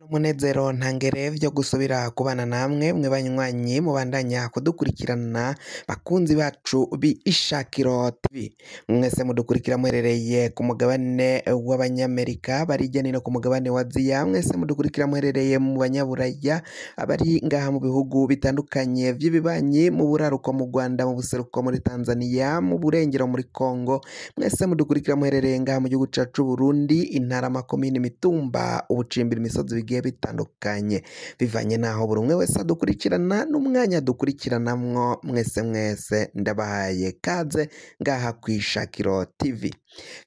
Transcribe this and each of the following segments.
Umunezero ntangere vyo gusubira kubana namwe mwe banywanyi mubandanya kudukurikirana bakunzi bacu b'Ishakiro TV mwese mudukurikira muherereye ku mugabane w'abanyamerika bari hirya no hino ku mugabane wa Aziya mwese mudukurikira muherereye mu banyaburaya abari ngaha mu bihugu bitandukanye vy'ibibanyi mu buraruko mu Rwanda mu buseruko muri Tanzania mu burengero muri Kongo mwese mudukurikira muherereye ngaha mu gihugu cacu Burundi intara makomine mitumba ubucimbira imisozi bigiye bitandukanye bivanye naho buri umwe wese adukurikirana n'umwanya dukurikiranamwo mwese ndabahaye kaze ngaha kw'Ishakiro TV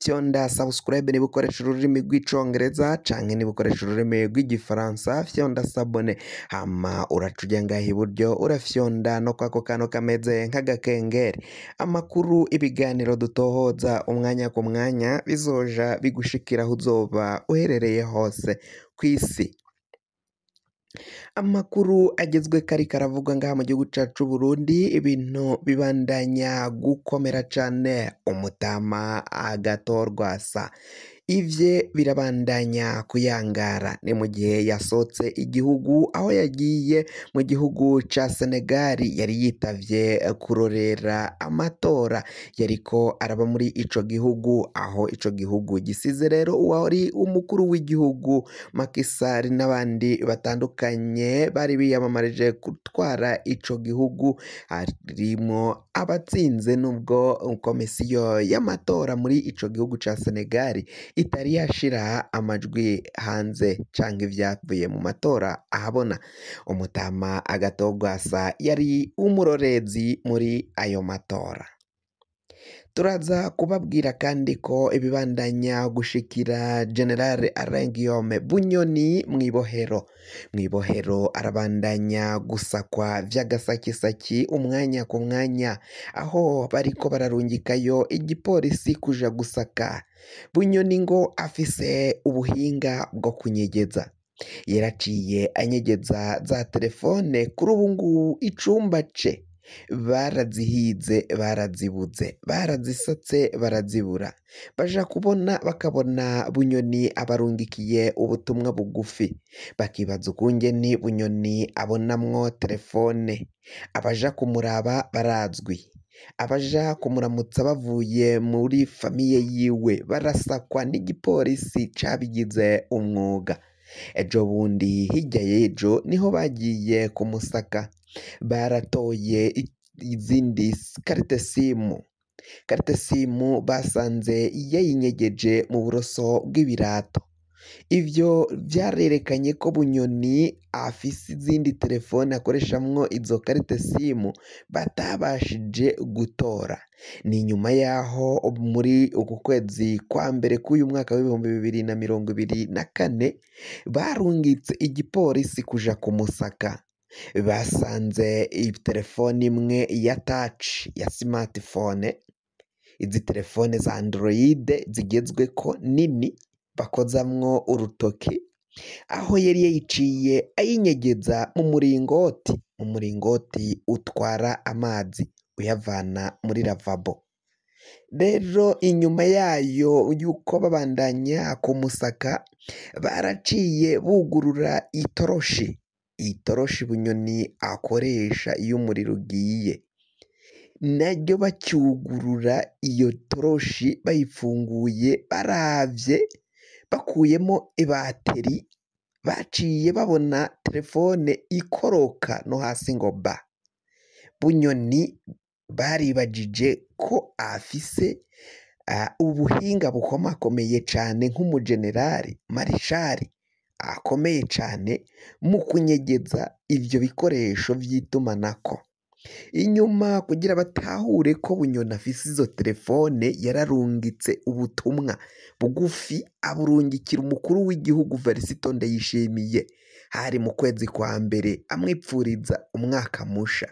fyonda subscribe niba ukoresha ururimi rw'icongereza canke niba ukoresha ururimi rw'igifaransa fyonda sabone hama uraca uja ngaha iburyo urafyonda no kwako kantu kameze nk'agakengeri amakuru ibiganiro dutohoza umwanya ku mwanya bizoja bigushikira aho uzoba uherereye hose kw'isi. Amakuru agezwe kari karavugwa ngaha mu gihugu cacu Burundi ibintu bibandanya gukomera cane umutama agatorwasa ivye birabandanya kuyangara ni mu gihe yasotse igihugu aho yagiye mu gihugu ca Senegali yari yitavye kurorera amatora yariko araba muri ico gihugu aho ico gihugu gisize rero uwari umukuru w'igihugu Macky Sall n'abandi batandukanye bari biyamamarije gutwara ico gihugu harimo abatsinze nubwo komisiyo y'amatora muri ico gihugu ca Senegali itari yashira amajwi hanze canke ivyavuye mu matora ahabona umutama agatorwasa yari umurorezi muri ayo matora. Turaza kubabwira kandi ko ibibandanya gushikira General Alain Guillaume Bunyoni mwibohero arabandanya gusakwa vy'agasakisaki umwanya ku mwanya aho bariko bararungikayo igipolisi kuja gusaka Bunyoni ngo afise ubuhinga bwo kunyegeza yaraciye anyegeza za telefone kuri ubu ngubu icumba ce barazihize barazibuze barazisatse barazibura baja kubona bakabona Bunyoni abarungikiye ubutumwa bugufi bakibaza ukungene Bunyoni abonamwo telefone abaja kumuraba barazwi abaja kumuramutsa bavuye muri famiye yiwe barasakwa n'igipolisi cabigize umwuga ejo bundi hirya y'ejo niho bagiye kumusaka baratoye izindi karite simu basanze yayinyegeje mu buroso bw'ibirato ivyo vyarerekanye ko Bunyoni afise izindi telefone akoreshamwo izo karite simu batabashije gutora ni nyuma yaho muri uku kwezi kwa mbere k'uyu mwaka w'ibihumbi 2024 barungitse igipolisi kuja kumusaka basanze telefone imwe ya touch ya smartphone izi telefone za Android zigezweko nini bakozamwo urutoki aho yari yayiciye ayinyegeza mu muringoti utwara amazi uyavana muri lavabo rero inyuma yayo yuko babandanya kumusaka baraciye bugurura itoroshi Bunyoni akoresha iyo umuriro ugiye naryo bacyugurura iyo toroshi bayifunguye baravye bakuyemo ibateri baciye babona telefone ikoroka no hasi ngo ba Bunyoni baribajije ko afise ubuhinga bukomakomeye cane nk'umugenerali marishari akomeye cane mu kunyegeza ivyo bikoresho vy'itumanako inyuma kugira batahure ko Bunyoni afise izo telefone yararungitse ubutumwa bugufi aburungikira umukuru w'igihugu Varisito Ndayishimiye hari mu kwezi kwa mbere amwipfuriza umwaka musha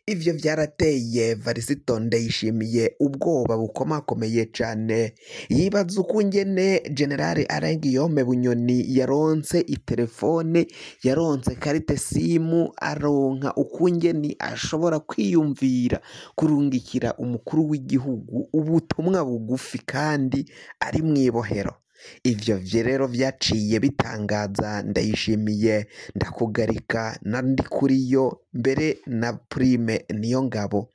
ivyo vyarateye Varisito Ndayishimiye ubwoba bukomakomeye cane yibaza ukungene General Alain Guillaume Bunyoni yaronse itelefone yaronse karite simu aronka ukungene ashobora kwiyumvira kurungikira umukuru w'igihugu ubutumwa bugufi kandi ari mwibohero ivyo rero vyaciye bitangaza Ndayishimiye, Ndakugarika na Ndikuriyo mbere na Prime Niyongabo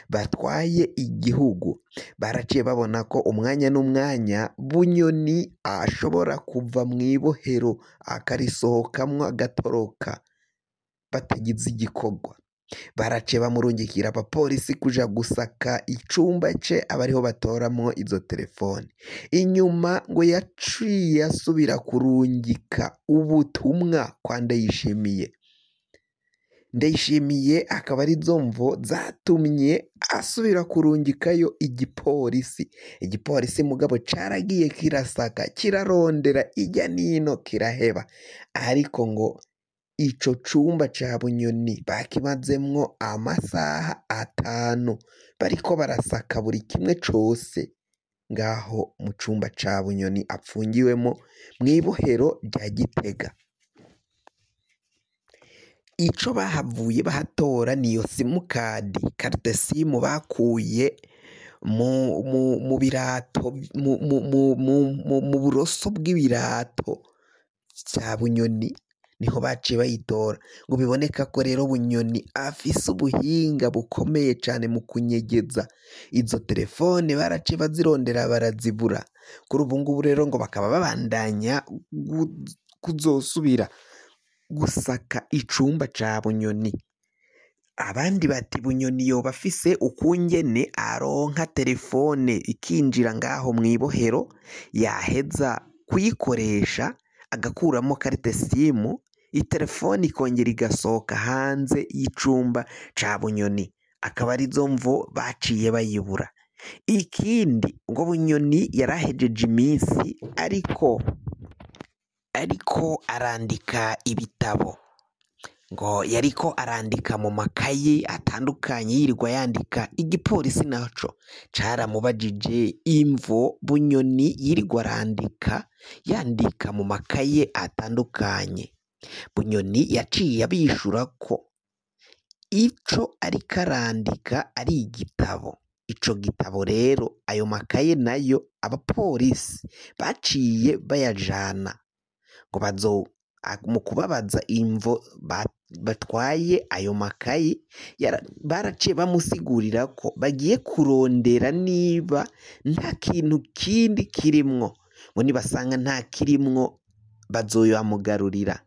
batwaye igihugu. Baraciye babona ko umwanya n'umwanya Bunyoni ashobora kuva mu ibohero akarisohokamwo agatoroka batagize igikorwa. Baraciye bamurungikira abapolisi kuja gusaka icumba ce abariho batoramwo izo telefoni. Inyuma ngo yaciye asubira kurungika ubutumwa kwa Ndayishimiye. Ndayishimiye akaba ari zo mvo zatumye asubira kurungikayo igipolisi. Igipolisi mugabo caragiye kirasaka kirarondera ijya nino kiraheba, ariko ngo ico cumba ca Bunyoni bakimazemwo amasaha 5 bariko barasaka buri kimwe cose ngaho mu cumba ca Bunyoni apfungiwemo mw'ibohero rya Gitega. Ico bahavuye bahatora niyo simukadi, carte simu bakuye mu birato mu buroso bw'ibirato vya Bunyoni, niho baciye bayitora. Ngo biboneka ko rero Bunyoni afise ubuhinga bukomeye cane mu kunyegeza izo telefone. Baraciye bazirondera barazibura. Kuri ubu ngubu rero ngo bakaba babandanya kuzosubira gusaka icumba ca Bunyoni. Abandi bati Bunyoni yoba afise ukungene aronka telefone ikinjira ngaho mw'ibohero, yaheza kuyikoresha agakuramo carte simu, itelefoni ikongera igasohoka hanze y'icumba ca Bunyoni. Akaba arizo mvo baciye bayibura. Ikindi ngo Bunyoni yarahejeje iminsi ariko arandika ibitabo, ngo yariko arandika mu makaye atandukanye yirirwa yandika. Igipolisi naco caramubajije imvo Bunyoni yirirwa yandika mu makaye atandukanye. Bunyoni yaciye abishura ko ico ariko arandika ari igitabo. Ico gitabo rero, ayo makaye nayo abapolisi baciye bayajana ngo mu kubabaza imvo batwaye ayo makaye, baraciye bamusigurira ko bagiye kurondera niba nta kintu kindi kirimwo, ngo nibasanga nta kirimwo bazoyamugarurira.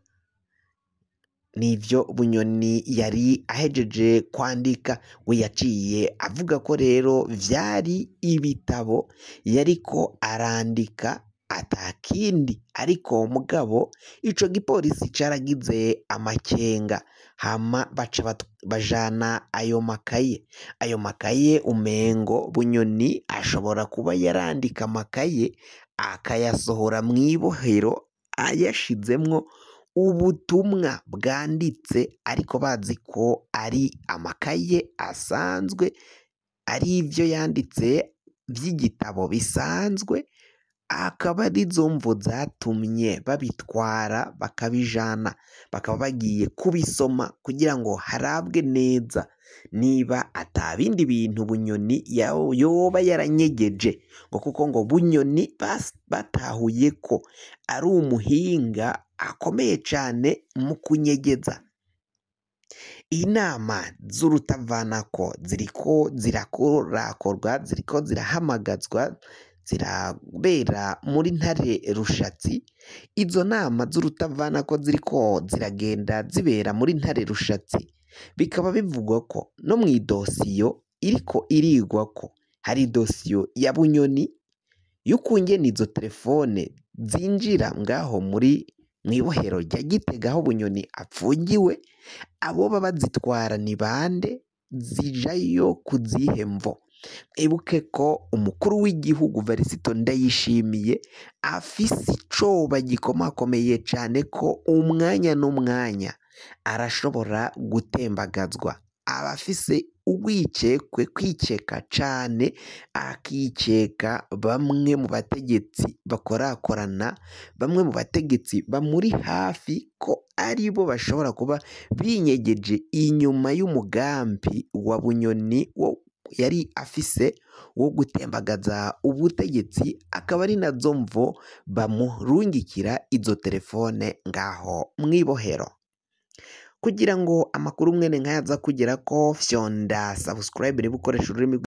Nivyo Bunyoni yari ahejeje kwandika. We yaciye avuga ko rero vyari ibitabo yariko arandika atakindi, ariko mugabo ico gipolisi caragize amakenga, hama baca bajana ayo makaye umengo Bunyoni ashobora kuba yarandika amakaye akayasohora mw'ibohero ayashizemwo ubutumwa bwanditse, ariko bazi ko ari amakaye asanzwe, ari ivyo yanditse vy'igitabo bisanzwe. Akaba arizo mvo zatumye babitwara bakabijana, bakaba bagiye kubisoma kugira ngo harabwe neza niba atabindi bintu Bunyoni yoba yaranyegeje. Ngo kuko ngo Bunyoni batahuye ko ari umuhinga akomeye cane mu kunyegeza. Inama z'urutavanako ziriko zirakorakorwa, ziriko zirahamagazwa, zirabera muri Ntare Rushatsi. Izo nama z'urutavanako ziriko ziragenda zibera muri Ntare Rushatsi, bikaba bivugwa ko no mw'idosiyo iriko irigwa ko hari idosiyo ya Bunyoni y'ukungene izo telefone zinjira ngaho mw'ibohero rya Gitega aho Bunyoni apfungiwe. Abo baba bazitwara ni bande, zijayo kuzihe mvo? Ibuke ko umukuru w'igihugu Varisito Ndayishimiye afise icoba gikomakomeye cane ko umwanya n'umwanya arashobora gutembagazwa. Aba afise kwikeka cane, akikeka bamwe mu bategetsi bakorakorana, bamwe mu bategetsi bamuri hafi ko aribo bashobora kuba binyegeje inyuma y'umugambi wa Bunyoni wo yari afise wo gutembagaza ubutegetsi, akaba ari nazo mvo bamurungikira izo telefone ngaho mw'ibohero. Kugira ngo amakuru mwene nk'aya aza kugerako, fyonda subscribe niba ukoresha ururimi